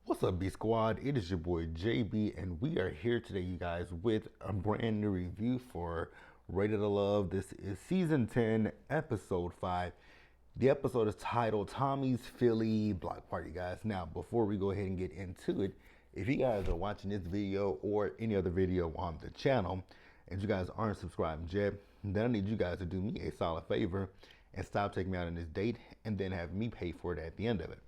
What's up, B Squad? It is your boy JB, and we are here today, you guys, with a brand new review for Rated to Love. This is season 10, episode 5. The episode is titled Tommy's Philly Block Party, guys. Now, before we go ahead and get into it, if you guys are watching this video or any other video on the channel, and you guys aren't subscribed yet, then I need you guys to do me a solid favor and stop taking me out on this date and then have me pay for it at the end of it.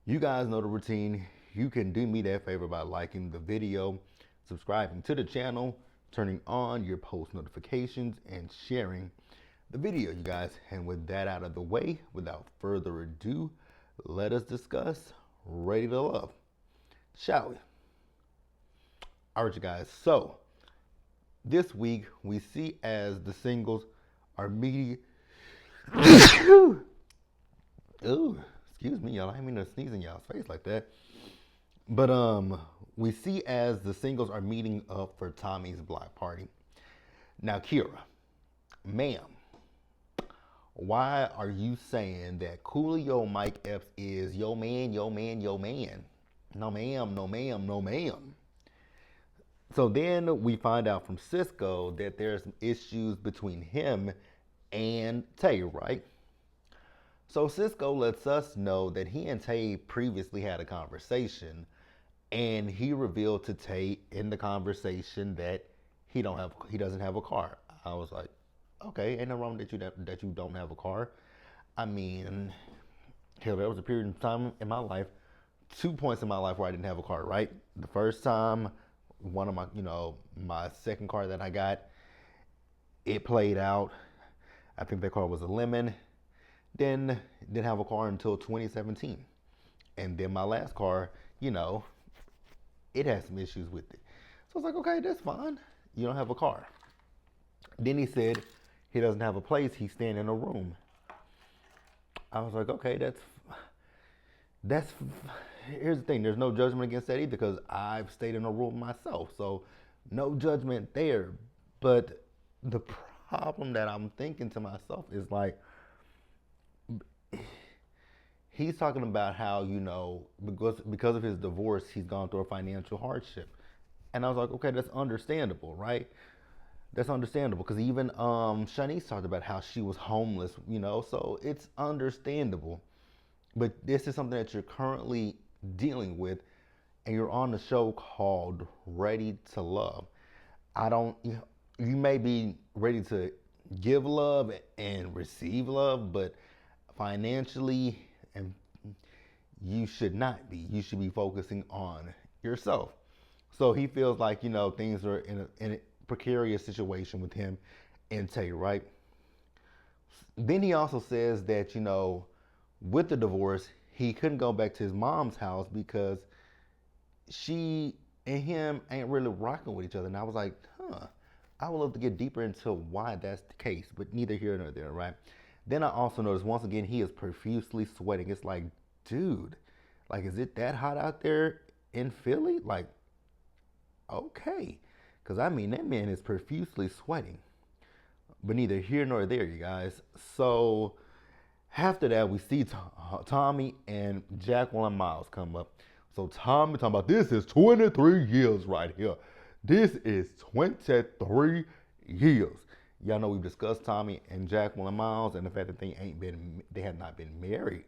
You guys know the routine. You can do me that favor by liking the video, subscribing to the channel, turning on your post notifications, and sharing the video, you guys. And with that out of the way, without further ado, let us discuss Ready to Love, shall we? All right, you guys. So this week we see as the singles are meeting. Ooh, excuse me, y'all. I didn't mean to sneeze in y'all's face like that. But we see as the singles are meeting up for Tommy's block party. Now, Kira, ma'am, why are you saying that Coolio Mike Epps is yo man, yo man, yo man? No ma'am, no ma'am, no ma'am. So then we find out from Cisco that there's some issues between him and Tay, right? So Cisco lets us know that he and Tay previously had a conversation, and he revealed to Tay in the conversation that he doesn't have a car. I was like, okay, ain't no wrong that you don't have a car. I mean, hell, there was a period of time in my life, 2 points in my life where I didn't have a car. Right, the first time, one of my my second car that I got, it played out. I think that car was a lemon. Then didn't have a car until 2017, and then my last car, it had some issues with it. So I was like, okay, that's fine. You don't have a car. Then he said he doesn't have a place. He's staying in a room. I was like, okay, that's. Here's the thing. There's no judgment against that either because I've stayed in a room myself. So no judgment there. But the problem that I'm thinking to myself is like, he's talking about how because of his divorce he's gone through a financial hardship, and I was like, okay, that's understandable, right? That's understandable because even Shanice talked about how she was homeless, so it's understandable. But this is something that you're currently dealing with, and you're on the show called Ready to Love. I don't. You may be ready to give love and receive love, but financially, and you should not be. You should be focusing on yourself. So he feels like things are in a precarious situation with him and Tay, right? Then he also says that with the divorce, he couldn't go back to his mom's house because she and him ain't really rocking with each other. And I was like, I would love to get deeper into why that's the case, but neither here nor there, right? Then I also noticed once again he is profusely sweating. It's like, dude, like, is it that hot out there in Philly? Like, okay, because I mean that man is profusely sweating. But neither here nor there, you guys. So after that, we see Tommy and Jacqueline Miles come up. So Tommy talking about this is 23 years right here. This is 23 years. Y'all know we've discussed Tommy and Jacqueline Miles and the fact that they have not been married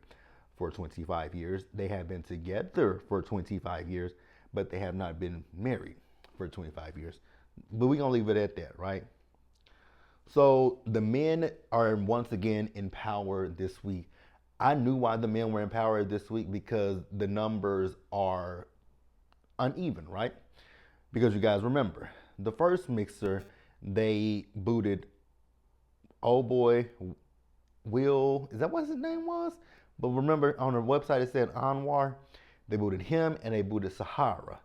for 25 years. They have been together for 25 years, but they have not been married for 25 years. But we're gonna leave it at that, right? So the men are once again in power this week. I knew why the men were in power this week because the numbers are uneven, right? Because you guys remember, the first mixer, they booted oh boy, Will, is that what his name was? But remember on their website it said Anwar. They booted him and they booted Sahara.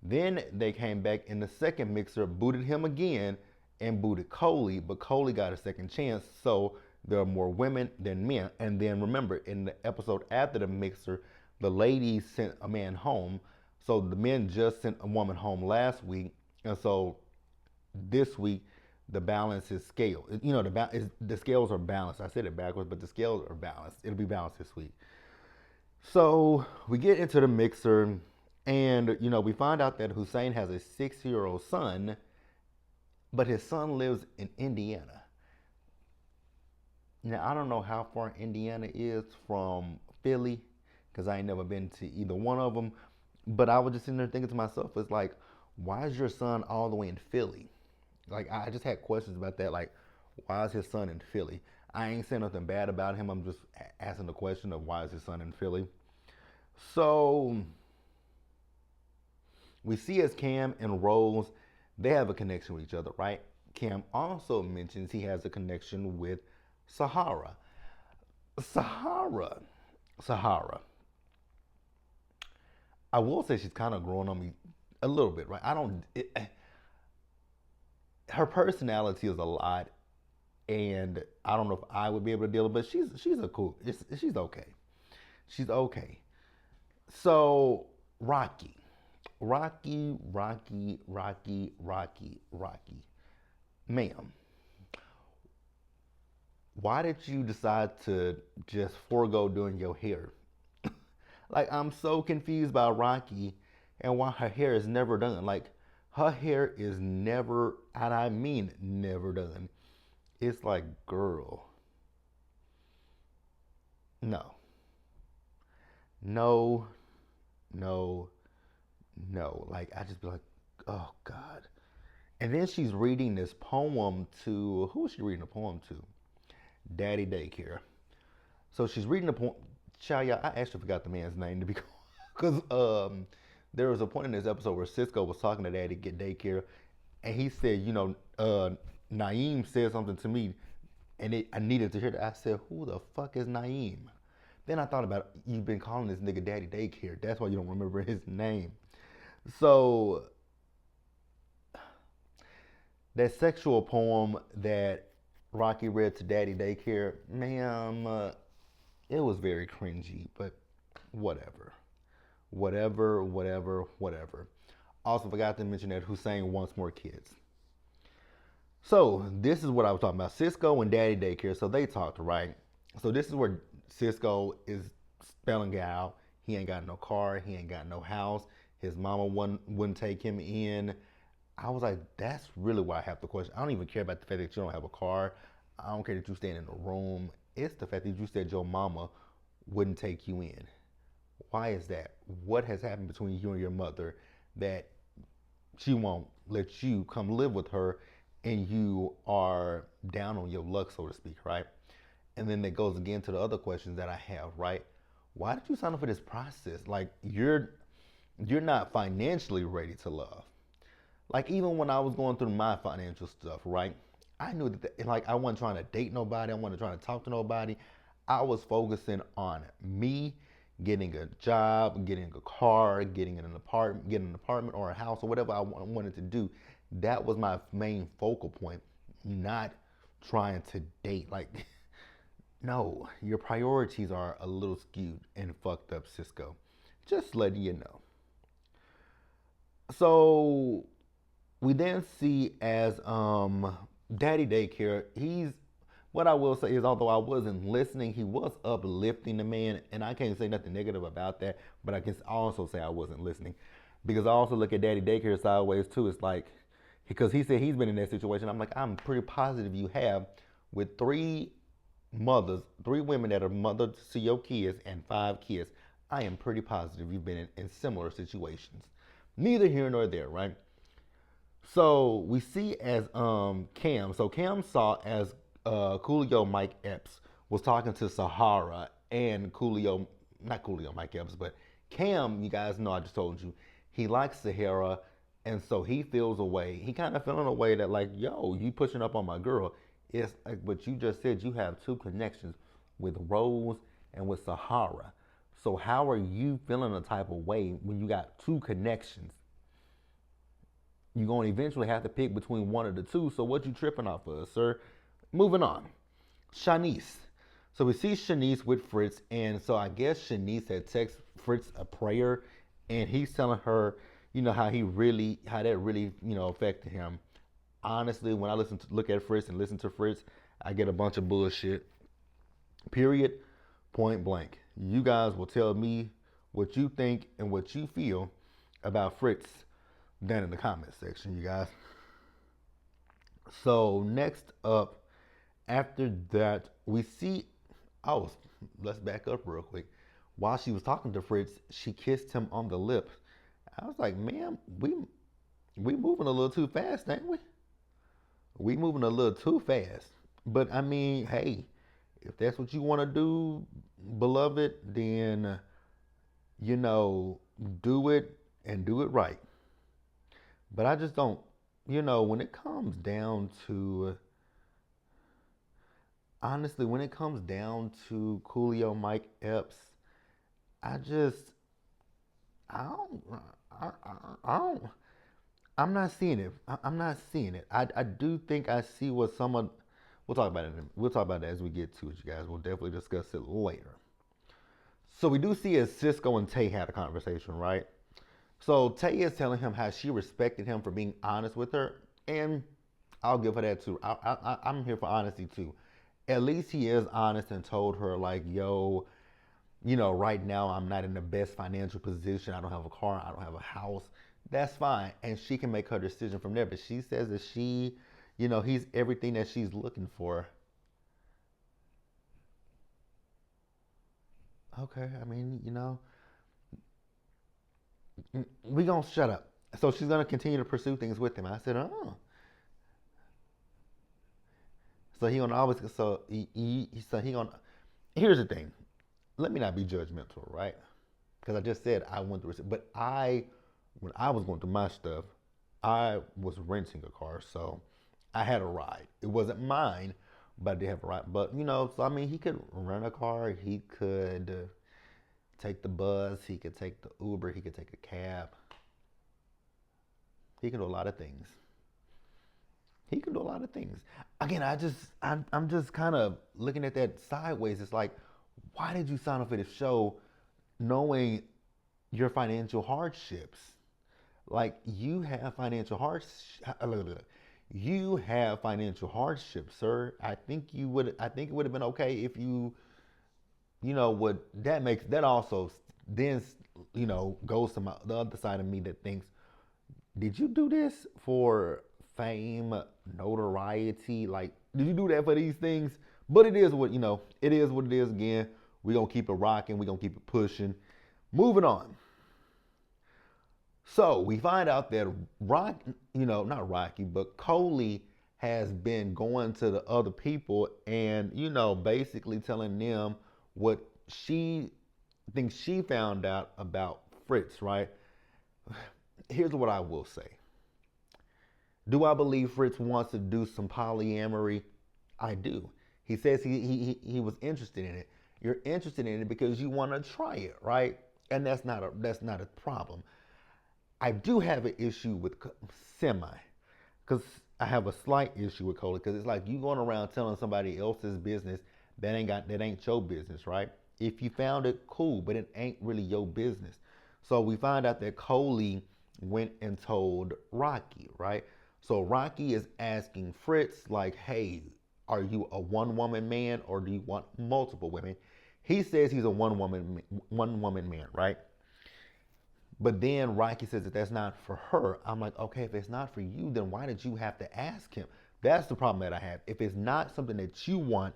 Then they came back in the second mixer, booted him again, and booted Coley, but Coley got a second chance, so there are more women than men. And then remember, in the episode after the mixer, the ladies sent a man home. So the men just sent a woman home last week, and so this week the balance is scale. The scales are balanced. I said it backwards, but the scales are balanced. It'll be balanced this week. So we get into the mixer, and we find out that Hussein has a 6-year-old son, but his son lives in Indiana. Now I don't know how far Indiana is from Philly, because I ain't never been to either one of them. But I was just sitting there thinking to myself, it's like, why is your son all the way in Philly? Like I just had questions about that. Like, why is his son in Philly? I ain't saying nothing bad about him. I'm just asking the question of why is his son in Philly. So we see as Cam and Rose, they have a connection with each other, right? Cam also mentions he has a connection with Sahara. Sahara. Sahara. I will say she's kind of growing on me a little bit, right? I don't. Her personality is a lot, and I don't know if I would be able to deal with it, but she's a cool. She's okay. She's okay. So Rocky, Rocky. Ma'am, why did you decide to just forego doing your hair? Like, I'm so confused by Rocky and why her hair is never done. Like, her hair is never, and I mean never done. It's like, girl, no, no, no, no. Like, I just be like, oh God. And then she's reading this poem to, who is she reading a poem to? Daddy Daycare. So she's reading the poem. Child, yeah, I actually forgot the man's name to be because there was a point in this episode where Cisco was talking to Daddy get daycare, and he said, Naeem said something to me, and I needed to hear that. I said, who the fuck is Naeem? Then I thought about it. You've been calling this nigga Daddy Daycare. That's why you don't remember his name. So that sexual poem that Rocky read to Daddy Daycare, ma'am, it was very cringy, but whatever. Whatever. Also forgot to mention that Hussein wants more kids. So this is what I was talking about. Cisco and Daddy Daycare. So they talked, right? So this is where Cisco is spelling out. He ain't got no car. He ain't got no house. His mama wouldn't take him in. I was like, that's really why I have the question. I don't even care about the fact that you don't have a car. I don't care that you staying in a room. It's the fact that you said your mama wouldn't take you in. Why is that? What has happened between you and your mother that she won't let you come live with her and you are down on your luck, so to speak, right? And then that goes again to the other questions that I have, right? Why did you sign up for this process? Like you're not financially ready to love. Like even when I was going through my financial stuff, right? I knew that like I wasn't trying to date nobody. I wasn't trying to talk to nobody. I was focusing on me getting a job, getting a car, getting an apartment or a house or whatever I wanted to do. That was my main focal point, not trying to date. Like, no, your priorities are a little skewed and fucked up, Cisco. Just letting you know. So we then see as Daddy Daycare, he's what I will say is although I wasn't listening, he was uplifting the man, and I can't say nothing negative about that, but I can also say I wasn't listening. Because I also look at Daddy Daycare sideways too. It's like because he said he's been in that situation. I'm like, I'm pretty positive you have with three women that are mothers to your kids and 5 kids. I am pretty positive you've been in similar situations. Neither here nor there, right? So we see as Cam. So Cam saw as Coolio Mike Epps was talking to Sahara and Coolio, not Coolio Mike Epps, but Cam. You guys know I just told you he likes Sahara, and so he feels a way. He kind of feeling a way that like, yo, you pushing up on my girl. It's like, but you just said you have two connections with Rose and with Sahara. So how are you feeling a type of way when you got two connections? You're going to eventually have to pick between one of the two. So what you tripping off of, sir? Moving on. Shanice. So we see Shanice with Fritz, and so I guess Shanice had texted Fritz a prayer, and he's telling her, how that really, affected him. Honestly, when I look at Fritz and listen to Fritz, I get a bunch of bullshit. Period. Point blank. You guys will tell me what you think and what you feel about Fritz down in the comment section, you guys. So next up, after that, we see. Oh, let's back up real quick. While she was talking to Fritz, she kissed him on the lips. I was like, "Ma'am, we moving a little too fast, ain't we? We moving a little too fast." But I mean, hey, if that's what you want to do, beloved, then you know, do it and do it right. But I just don't, when it comes down to, honestly, when it comes down to Coolio Mike Epps, I just, I don't, I don't, I'm not seeing it. I'm not seeing it. I do think I see what someone, we'll talk about it. We'll talk about it as we get to it, you guys. We'll definitely discuss it later. So we do see as Cisco and Tay had a conversation, right? So Tay is telling him how she respected him for being honest with her, and I'll give her that too. I'm here for honesty too. At least he is honest and told her like, yo, right now I'm not in the best financial position. I don't have a car. I don't have a house. That's fine, and she can make her decision from there. But she says that he's everything that she's looking for. Okay, I mean, we gonna shut up. So she's gonna continue to pursue things with him. I said, oh. So he gonna always so he gonna. Here's the thing. Let me not be judgmental, right? Because I just said I went through it, but when I was going through my stuff, I was renting a car, so I had a ride. It wasn't mine, but I did have a ride. But so I mean, he could rent a car. He could take the bus. He could take the Uber. He could take a cab. He can do a lot of things. He can do a lot of things. Again, I'm just kind of looking at that sideways. It's like, why did you sign up for this show, knowing your financial hardships? Like you have financial hardships, sir. I think it would have been okay if would that makes that also then goes to the other side of me that thinks, did you do this for fame, notoriety? Like, did you do that for these things? But it is it is what it is. Again, we're gonna keep it rocking, we're gonna keep it pushing. Moving on. So we find out that not Rocky, but Coley has been going to the other people and, basically telling them what she thinks she found out about Fritz, right? Here's what I will say. Do I believe Fritz wants to do some polyamory? I do. He says he was interested in it. You're interested in it because you want to try it, right? And that's not a problem. I do have an issue with semi, because I have a slight issue with Cola, because it's like you going around telling somebody else's business that ain't your business, right? If you found it, cool, but it ain't really your business. So we find out that Coley went and told Rocky, right? So Rocky is asking Fritz like, "Hey, are you a one woman man or do you want multiple women?" He says he's a one woman man, right? But then Rocky says that that's not for her. I'm like, okay, if it's not for you, then why did you have to ask him? That's the problem that I have. If it's not something that you want,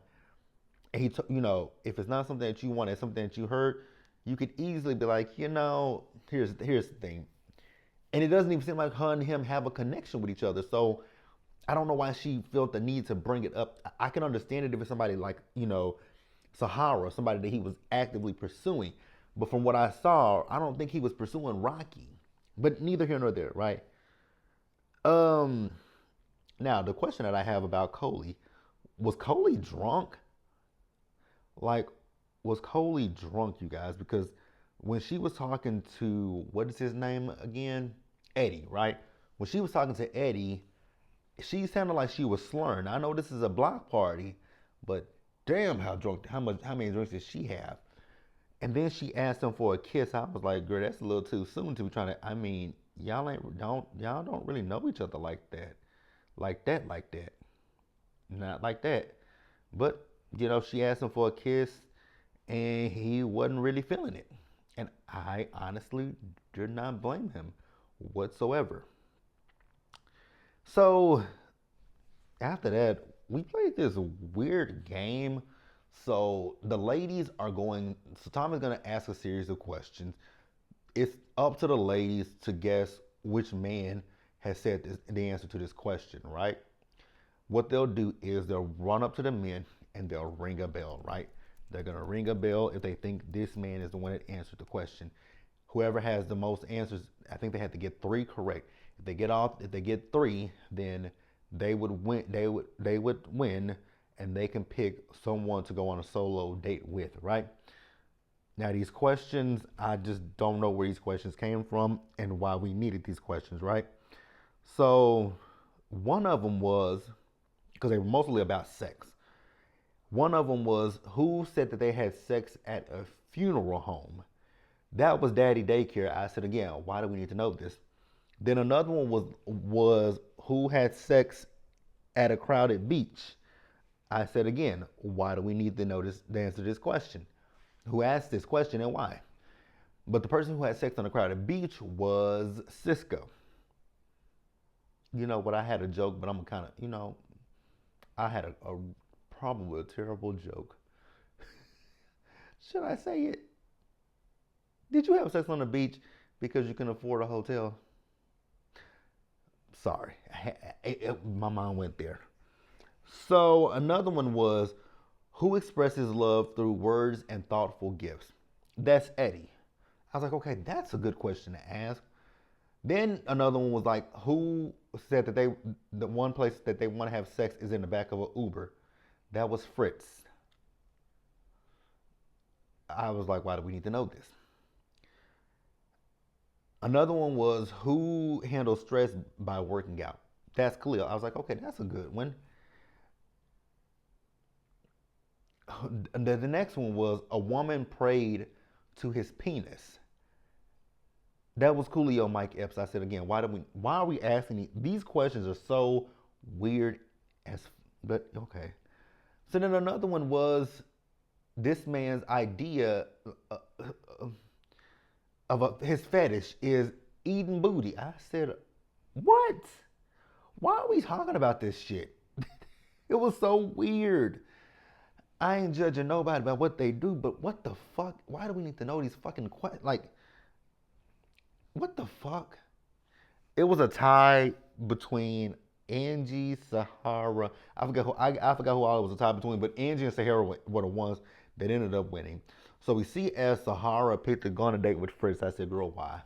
and if it's not something that you want, it's something that you heard, you could easily be like, here's the thing. And it doesn't even seem like her and him have a connection with each other. So I don't know why she felt the need to bring it up. I can understand it if it's somebody like, Sahara, somebody that he was actively pursuing. But from what I saw, I don't think he was pursuing Rocky. But neither here nor there, right? Um, Now the question that I have about Coley, was Coley drunk? Like, was Coley drunk, you guys? Because when she was talking to, what is his name again? Eddie, right? When she was talking to Eddie, she sounded like she was slurring. I know this is a block party, but damn, how many drinks did she have? And then she asked him for a kiss. I was like, girl, that's a little too soon to be trying to. I mean, y'all don't really know each other like that, like that, not like that. But she asked him for a kiss, and he wasn't really feeling it. And I honestly did not blame him whatsoever. So after that, we played this weird game. So the ladies are going, so Tom is going to ask a series of questions. It's up to the ladies to guess which man has said the answer to this question, right? What they'll do is they'll run up to the men and they'll ring a bell, right? They're gonna ring a bell if they think this man is the one that answered the question. Whoever has the most answers, I think they have to get three correct. If they get three, then they would win. They would win, and they can pick someone to go on a solo date with, right? Now these questions, I just don't know where these questions came from and why we needed these questions, right? So one of them was because they were mostly about sex. One of them was who said that they had sex at a funeral home. That was Daddy Daycare. I said again, why do we need to know this? Then another one was who had sex at a crowded beach. I said again, why do we need to know this, the answer to this question? Who asked this question and why? But the person who had sex on a crowded beach was Cisco. You know what? I had a joke, but I'm kind of, I had a probably a terrible joke. Should I say it? Did you have sex on the beach because you can afford a hotel? Sorry, my mind went there. So another one was who expresses love through words and thoughtful gifts? That's Eddie. I was like, okay, that's a good question to ask. Then another one was like, who said that the one place that they want to have sex is in the back of an Uber? That was Fritz. I was like, why do we need to know this? Another one was who handles stress by working out? That's Khalil. I was like, okay, that's a good one. The next one was a woman prayed to his penis. That was Coolio Mike Epps. I said again, why are we asking these questions are so weird as but okay. So then another one was this man's idea his fetish is eating booty. I said, what? Why are we talking about this shit? It was so weird. I ain't judging nobody about what they do, but what the fuck? Why do we need to know these fucking questions? Like, what the fuck? It was a tie between Angie, Sahara. I forgot who all it was a tie between, but Angie and Sahara were the ones that ended up winning. So we see as Sahara picked to go on a date with Fritz. I said, girl, why?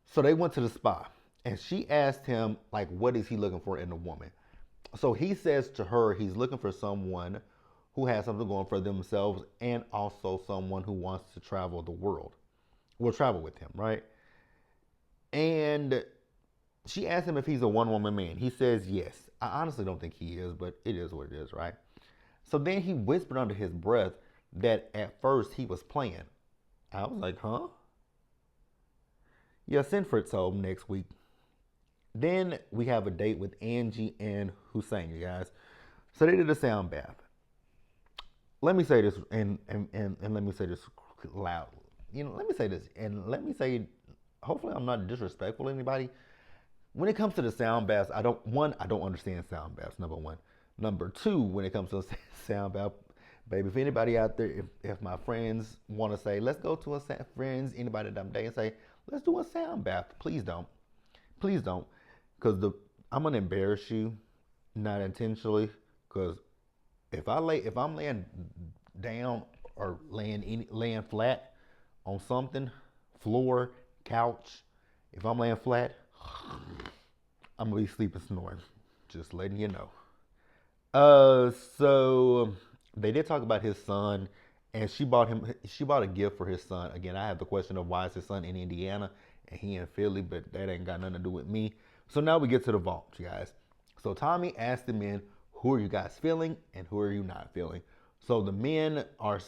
So they went to the spa, and she asked him, like, what is he looking for in a woman? So he says to her, he's looking for someone who has something going for themselves and also someone who wants to travel the world. Will travel with him, right? And she asked him if he's a one-woman man. He says yes. I honestly don't think he is, but it is what it is, right? So then he whispered under his breath that at first he was playing. I was like, huh? Yeah, send Fritz home next week. Then we have a date with Angie and Hussein, you guys. So they did a sound bath. Let me say this, and let me say this loudly. Let me say this, and let me say, hopefully I'm not disrespectful to anybody. When it comes to the sound baths, I don't understand sound baths, number one. Number two, when it comes to a sound bath, baby, if anybody out there, if my friends want to say, let's go to friends, anybody that I'm dating, say, let's do a sound bath. Please don't. Please don't. Because I'm going to embarrass you, not intentionally, because if I'm laying down or laying flat on something, floor, couch, if I'm laying flat, I'm gonna be sleeping snoring. Just letting you know. So they did talk about his son, and she bought a gift for his son. Again, I have the question of why is his son in Indiana and he in Philly, but that ain't got nothing to do with me. So now we get to the vault, you guys. So Tommy asked the men, who are you guys feeling and who are you not feeling? So the men are,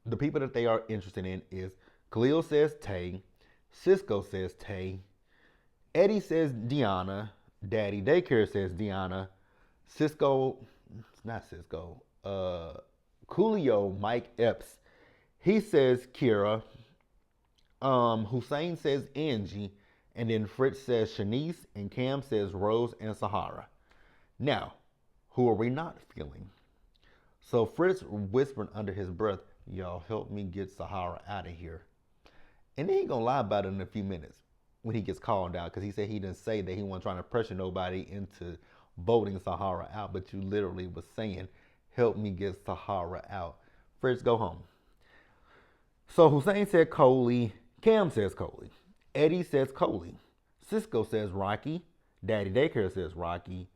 the people that they are interested in is Khalil says Tay, Cisco says Tay, Eddie says Deanna, Daddy Daycare says Deanna, Cisco, not Cisco, Coolio, Mike Epps He says Kira. Hussein says Angie, and then Fritz says Shanice, and Cam says Rose and Sahara. Now, who are we not feeling? So Fritz whispered under his breath, "Y'all help me get Sahara out of here." And then he gonna lie about it in a few minutes when he gets called out, because he said he didn't say that he wasn't trying to pressure nobody into voting Sahara out, but you literally was saying, "Help me get Sahara out." Fritz, go home. So Hussein said Coley, Cam says Coley, Eddie says Coley, Cisco says Rocky, Daddy Daycare says Rocky,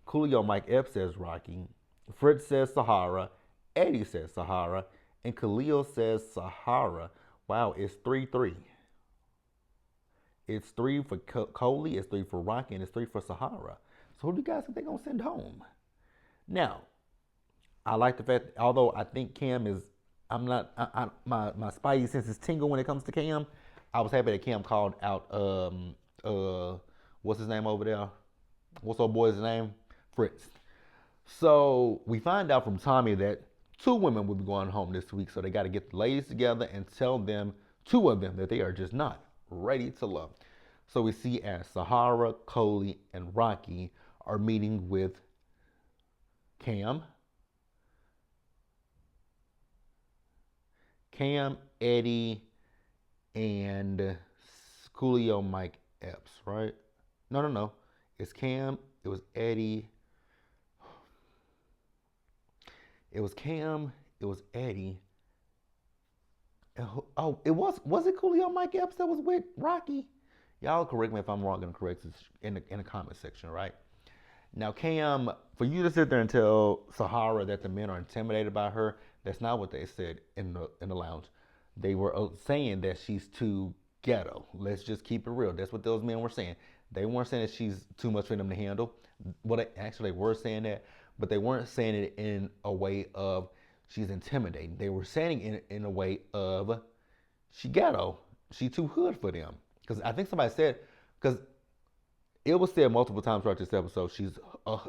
Coolio Mike Epps says Rocky, Fritz says Sahara, Eddie says Sahara, and Khalil says Sahara. Wow, it's 3-3. It's 3 for Coley, it's 3 for Rocky, and it's 3 for Sahara. So who do you guys think they're going to send home? Now, I like the fact, although I think Cam is, I'm not, my spidey senses tingle when it comes to Cam. I was happy that Cam called out, what's his name over there? What's old boy's name? Fritz. So we find out from Tommy that 2 women will be going home this week. So they got to get the ladies together and tell them, 2 of them, that they are just not ready to love. So we see as Sahara, Coley, and Rocky are meeting with Cam, Eddie, and Coolio Mike Epps, right? No. It's Cam, it was Eddie. It was Cam, it was Eddie. Oh, was it Coolio Mike Epps that was with Rocky? Y'all correct me if I'm wrong, and correct this in the comment section, right? Now, Cam, for you to sit there and tell Sahara that the men are intimidated by her, that's not what they said in the lounge. They were saying that she's too ghetto. Let's just keep it real. That's what those men were saying. They weren't saying that she's too much for them to handle. Well, actually, they were saying that, but they weren't saying it in a way of she's intimidating. They were saying it in a way of she ghetto. She too hood for them. Because I think somebody said, because it was said multiple times throughout this episode,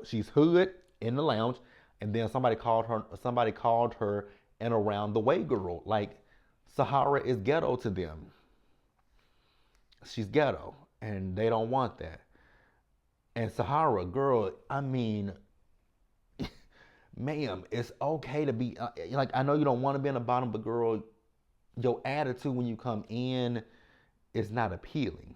she's hood in the lounge, and then somebody called her an around the way girl. Like, Sahara is ghetto to them. She's ghetto, and they don't want that. And Sahara, girl, I mean, ma'am, it's okay to be like, I know you don't want to be in the bottom, but girl, your attitude when you come in is not appealing.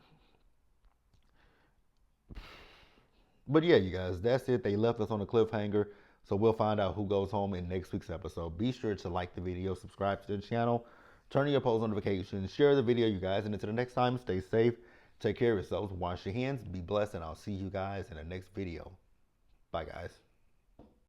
But yeah, you guys, that's it. They left us on a cliffhanger, so we'll find out who goes home in next week's episode. Be sure to like the video, subscribe to the channel, turn on your post notifications, share the video, you guys, and until the next time, stay safe, take care of yourselves, wash your hands, be blessed, and I'll see you guys in the next video. Bye, guys.